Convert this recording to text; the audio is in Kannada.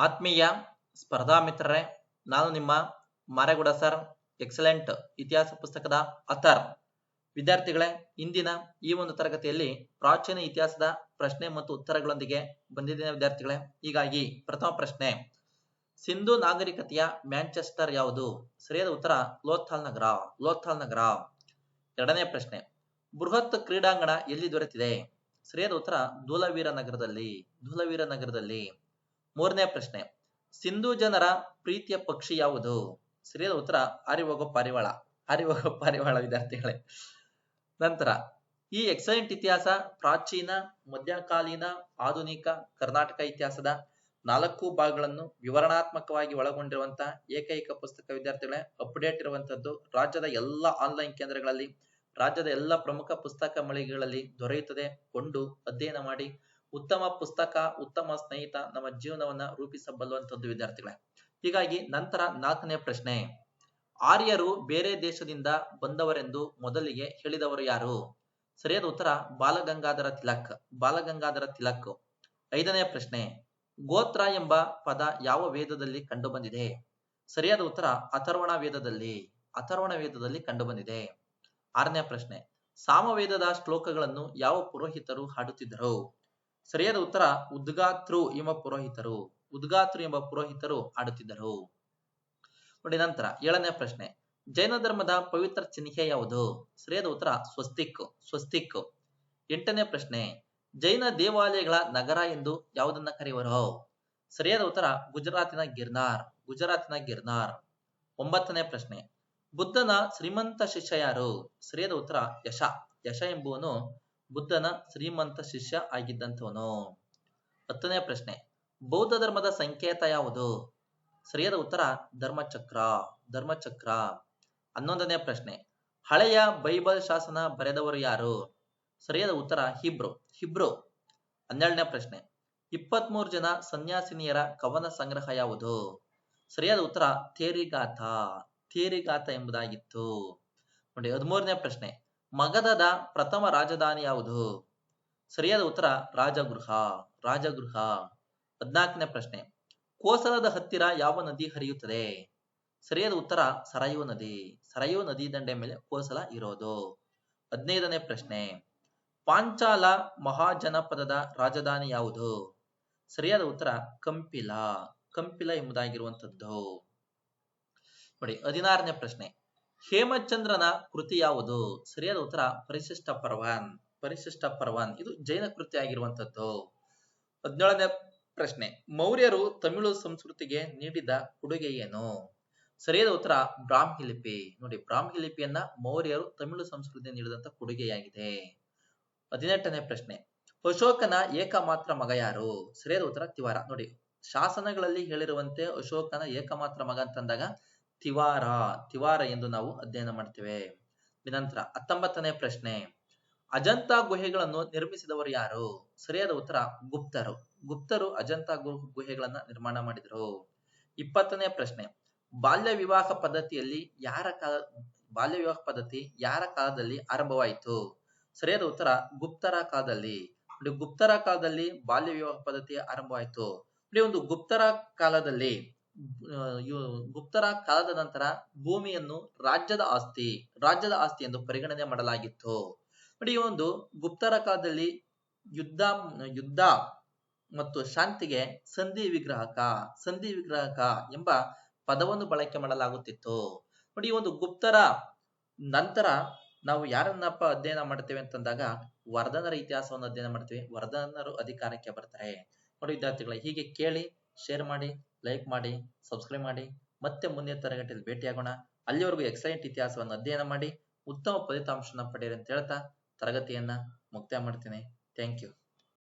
ಆತ್ಮೀಯ ಸ್ಪರ್ಧಾ ಮಿತ್ರರೇ, ನಾನು ನಿಮ್ಮ ಮಾರೇಗೌಡ ಸರ್, ಎಕ್ಸಲೆಂಟ್ ಇತಿಹಾಸ ಪುಸ್ತಕದ ಅಥರ್. ವಿದ್ಯಾರ್ಥಿಗಳೇ, ಇಂದಿನ ಈ ಒಂದು ತರಗತಿಯಲ್ಲಿ ಪ್ರಾಚೀನ ಇತಿಹಾಸದ ಪ್ರಶ್ನೆ ಮತ್ತು ಉತ್ತರಗಳೊಂದಿಗೆ ಬಂದಿದ್ದೇನೆ ವಿದ್ಯಾರ್ಥಿಗಳೇ. ಹೀಗಾಗಿ ಪ್ರಥಮ ಪ್ರಶ್ನೆ, ಸಿಂಧು ನಾಗರಿಕತೆಯ ಮ್ಯಾಂಚೆಸ್ಟರ್ ಯಾವುದು? ಸರಿಯಾದ ಉತ್ತರ ಲೋಥಾಲ್ ನಗರ. ಲೋಥಾಲ್ ನಗರ. ಎರಡನೇ ಪ್ರಶ್ನೆ, ಬೃಹತ್ ಕ್ರೀಡಾಂಗಣ ಎಲ್ಲಿ ದೊರೆತಿದೆ? ಸರಿಯಾದ ಉತ್ತರ ಧೂಲವೀರ ನಗರದಲ್ಲಿ. ಧೂಲವೀರ ನಗರದಲ್ಲಿ. ಮೂರನೇ ಪ್ರಶ್ನೆ, ಸಿಂಧೂ ಜನರ ಪ್ರೀತಿಯ ಪಕ್ಷಿ ಯಾವುದು? ಸರಿಯಾದ ಉತ್ತರ ಹಾರಿಹೋಗೋ ಪಾರಿವಾಳ. ಹಾರಿಹೋಗೋ ಪಾರಿವಾಳ ವಿದ್ಯಾರ್ಥಿಗಳೇ. ನಂತರ ಈ ಎಕ್ಸಲೆಂಟ್ ಇತಿಹಾಸ ಪ್ರಾಚೀನ, ಮಧ್ಯಕಾಲೀನ, ಆಧುನಿಕ ಕರ್ನಾಟಕ ಇತಿಹಾಸದ 4 ಭಾಗಗಳನ್ನು ವಿವರಣಾತ್ಮಕವಾಗಿ ಒಳಗೊಂಡಿರುವಂತಹ ಏಕೈಕ ಪುಸ್ತಕ ವಿದ್ಯಾರ್ಥಿಗಳೇ. ಅಪ್ಡೇಟ್ ಇರುವಂತದ್ದು ರಾಜ್ಯದ ಎಲ್ಲ ಆನ್ಲೈನ್ ಕೇಂದ್ರಗಳಲ್ಲಿ, ರಾಜ್ಯದ ಎಲ್ಲ ಪ್ರಮುಖ ಪುಸ್ತಕ ಮಳಿಗೆಗಳಲ್ಲಿ ದೊರೆಯುತ್ತದೆ. ಕೊಂಡು ಅಧ್ಯಯನ ಮಾಡಿ. ಉತ್ತಮ ಪುಸ್ತಕ, ಉತ್ತಮ ಸ್ನೇಹಿತ ನಮ್ಮ ಜೀವನವನ್ನ ರೂಪಿಸಬಲ್ಲುವಂತದ್ದು ವಿದ್ಯಾರ್ಥಿಗಳೇ. ಹೀಗಾಗಿ ನಂತರ 4ನೇ ಪ್ರಶ್ನೆ, ಆರ್ಯರು ಬೇರೆ ದೇಶದಿಂದ ಬಂದವರೆಂದು ಮೊದಲಿಗೆ ಹೇಳಿದವರು ಯಾರು? ಸರಿಯಾದ ಉತ್ತರ ಬಾಲಗಂಗಾಧರ ತಿಲಕ್. ಬಾಲಗಂಗಾಧರ ತಿಲಕ್. 5ನೇ ಪ್ರಶ್ನೆ, ಗೋತ್ರ ಎಂಬ ಪದ ಯಾವ ವೇದದಲ್ಲಿ ಕಂಡುಬಂದಿದೆ? ಸರಿಯಾದ ಉತ್ತರ ಅಥರ್ವಣ ವೇದದಲ್ಲಿ. ಅಥರ್ವಣ ವೇದದಲ್ಲಿ ಕಂಡುಬಂದಿದೆ. 6ನೇ ಪ್ರಶ್ನೆ, ಸಾಮವೇದದ ಶ್ಲೋಕಗಳನ್ನು ಯಾವ ಪುರೋಹಿತರು ಹಾಡುತ್ತಿದ್ದರು? ಸರಿಯಾದ ಉತ್ತರ ಉದ್ಗಾತೃ ಎಂಬ ಪುರೋಹಿತರು. ಉದ್ಗಾತೃ ಎಂಬ ಪುರೋಹಿತರು ಹಾಡುತ್ತಿದ್ದರು. ನೋಡಿ ನಂತರ 7ನೇ ಪ್ರಶ್ನೆ, ಜೈನ ಧರ್ಮದ ಪವಿತ್ರ ಚಿಹ್ನೆ ಯಾವುದು? ಸರಿಯಾದ ಉತ್ತರ ಸ್ವಸ್ತಿಕ್. ಸ್ವಸ್ತಿಕ್. 8ನೇ ಪ್ರಶ್ನೆ, ಜೈನ ದೇವಾಲಯಗಳ ನಗರ ಎಂದು ಯಾವುದನ್ನ ಕರೆಯುವರು? ಸರಿಯಾದ ಉತ್ತರ ಗುಜರಾತಿನ ಗಿರ್ನಾರ್. ಗುಜರಾತಿನ ಗಿರ್ನಾರ್. 9ನೇ ಪ್ರಶ್ನೆ, ಬುದ್ಧನ ಶ್ರೀಮಂತ ಶಿಷ್ಯ ಯಾರು? ಸರಿಯಾದ ಉತ್ತರ ಯಶ. ಯಶ ಎಂಬುವನು ಬುದ್ಧನ ಶ್ರೀಮಂತ ಶಿಷ್ಯ ಆಗಿದ್ದಂಥವನು. 10ನೇ ಪ್ರಶ್ನೆ, ಬೌದ್ಧ ಧರ್ಮದ ಸಂಕೇತ ಯಾವುದು? ಸರಿಯಾದ ಉತ್ತರ ಧರ್ಮಚಕ್ರ. ಧರ್ಮಚಕ್ರ. 11ನೇ ಪ್ರಶ್ನೆ, ಹಳೆಯ ಬೈಬಲ್ ಶಾಸನ ಬರೆದವರು ಯಾರು? ಸರಿಯಾದ ಉತ್ತರ ಹಿಬ್ರು. ಹಿಬ್ರು. 12ನೇ ಪ್ರಶ್ನೆ, 23 ಜನ ಸನ್ಯಾಸಿನಿಯರ ಕವನ ಸಂಗ್ರಹ ಯಾವುದು? ಸರಿಯಾದ ಉತ್ತರ ಥೇರಿಗಾಥ. ಥೇರಿಗಾಥ ಎಂಬುದಾಗಿತ್ತು. ನೋಡಿ 13ನೇ ಪ್ರಶ್ನೆ, ಮಗಧದ ಪ್ರಥಮ ರಾಜಧಾನಿ ಯಾವುದು? ಸರಿಯಾದ ಉತ್ತರ ರಾಜಗೃಹ. ರಾಜಗೃಹ. 14ನೇ ಪ್ರಶ್ನೆ, ಕೋಸಲದ ಹತ್ತಿರ ಯಾವ ನದಿ ಹರಿಯುತ್ತದೆ? ಸರಿಯಾದ ಉತ್ತರ ಸರಯೂ ನದಿ. ಸರಯೂ ನದಿ ದಂಡೆ ಮೇಲೆ ಕೋಸಲ ಇರೋದು. 15ನೇ ಪ್ರಶ್ನೆ, ಪಾಂಚಾಲ ಮಹಾಜನಪದದ ರಾಜಧಾನಿ ಯಾವುದು? ಸರಿಯಾದ ಉತ್ತರ ಕಂಪಿಲ. ಕಂಪಿಲ ಎಂಬುದಾಗಿರುವಂತದ್ದು. ನೋಡಿ 16ನೇ ಪ್ರಶ್ನೆ, ಹೇಮಚಂದ್ರನ ಕೃತಿ ಯಾವುದು? ಸರಿಯಾದ ಉತ್ತರ ಪರಿಶಿಷ್ಟ ಪರ್ವನ್. ಪರಿಶಿಷ್ಟ ಪರ್ವನ್. ಇದು ಜೈನ ಕೃತಿ ಆಗಿರುವಂತದ್ದು. 17ನೇ ಪ್ರಶ್ನೆ, ಮೌರ್ಯರು ತಮಿಳು ಸಂಸ್ಕೃತಿಗೆ ನೀಡಿದ ಕೊಡುಗೆ ಏನು? ಸರಿಯಾದ ಉತ್ತರ ಬ್ರಾಹ್ಮಿ ಲಿಪಿ. ನೋಡಿ ಬ್ರಾಹ್ಮಿ ಲಿಪಿಯನ್ನ ಮೌರ್ಯರು ತಮಿಳು ಸಂಸ್ಕೃತಿಗೆ ನೀಡಿದಂತ ಕೊಡುಗೆಯಾಗಿದೆ. 18ನೇ ಪ್ರಶ್ನೆ, ಅಶೋಕನ ಏಕಮಾತ್ರ ಮಗ ಯಾರು? ಸರಿಯಾದ ಉತ್ತರ ತಿವಾರ. ನೋಡಿ ಶಾಸನಗಳಲ್ಲಿ ಹೇಳಿರುವಂತೆ ಅಶೋಕನ ಏಕಮಾತ್ರ ಮಗ ಅಂತಂದಾಗ ತಿವಾರ. ತಿವಾರ ಎಂದು ನಾವು ಅಧ್ಯಯನ ಮಾಡ್ತೇವೆ. ನಂತರ 19ನೇ ಪ್ರಶ್ನೆ, ಅಜಂತ ಗುಹೆಗಳನ್ನು ನಿರ್ಮಿಸಿದವರು ಯಾರು? ಸರಿಯಾದ ಉತ್ತರ ಗುಪ್ತರು. ಗುಪ್ತರು ಅಜಂತ ಗುಹೆಗಳನ್ನ ನಿರ್ಮಾಣ ಮಾಡಿದರು. 20ನೇ ಪ್ರಶ್ನೆ, ಬಾಲ್ಯ ವಿವಾಹ ಪದ್ಧತಿಯಲ್ಲಿ ಬಾಲ್ಯ ವಿವಾಹ ಪದ್ಧತಿ ಯಾರ ಕಾಲದಲ್ಲಿ ಆರಂಭವಾಯಿತು? ಸರಿಯಾದ ಉತ್ತರ ಗುಪ್ತರ ಕಾಲದಲ್ಲಿ. ಗುಪ್ತರ ಕಾಲದಲ್ಲಿ ಬಾಲ್ಯ ವಿವಾಹ ಪದ್ಧತಿ ಆರಂಭವಾಯಿತು. ಒಂದು ಗುಪ್ತರ ಕಾಲದಲ್ಲಿ ಗುಪ್ತರ ಕಾಲದ ನಂತರ ಭೂಮಿಯನ್ನು ರಾಜ್ಯದ ಆಸ್ತಿ ಎಂದು ಪರಿಗಣನೆ ಮಾಡಲಾಗಿತ್ತು. ನೋಡಿ ಒಂದು ಗುಪ್ತರ ಕಾಲದಲ್ಲಿ ಯುದ್ಧ ಮತ್ತು ಶಾಂತಿಗೆ ಸಂಧಿ ವಿಗ್ರಹಕ ಎಂಬ ಪದವನ್ನು ಬಳಕೆ ಮಾಡಲಾಗುತ್ತಿತ್ತು. ನೋಡಿ ಒಂದು ಗುಪ್ತರ ನಂತರ ನಾವು ಯಾರನ್ನಪ್ಪ ಅಧ್ಯಯನ ಮಾಡ್ತೇವೆ ಅಂತಂದಾಗ ವರ್ಧನರ ಇತಿಹಾಸವನ್ನು ಅಧ್ಯಯನ ಮಾಡ್ತೇವೆ. ವರ್ಧನರು ಅಧಿಕಾರಕ್ಕೆ ಬರ್ತಾರೆ. ನೋಡಿ ವಿದ್ಯಾರ್ಥಿಗಳೇ, ಹೀಗೆ ಕೇಳಿ, ಶೇರ್ ಮಾಡಿ, ಲೈಕ್ ಮಾಡಿ, ಸಬ್ಸ್ಕ್ರೈಬ್ ಮಾಡಿ. ಮತ್ತೆ ಮುಂದಿನ ತರಗತಿಯಲ್ಲಿ ಭೇಟಿಯಾಗೋಣ. ಅಲ್ಲಿವರೆಗೂ ಎಕ್ಸಲೆಂಟ್ ಇತಿಹಾಸವನ್ನು ಅಧ್ಯಯನ ಮಾಡಿ ಉತ್ತಮ ಫಲಿತಾಂಶವನ್ನು ಪಡೆಯಿರಿ ಅಂತ ಹೇಳ್ತಾ ತರಗತಿಯನ್ನ ಮುಕ್ತಾಯ ಮಾಡ್ತೀನಿ. Thank you.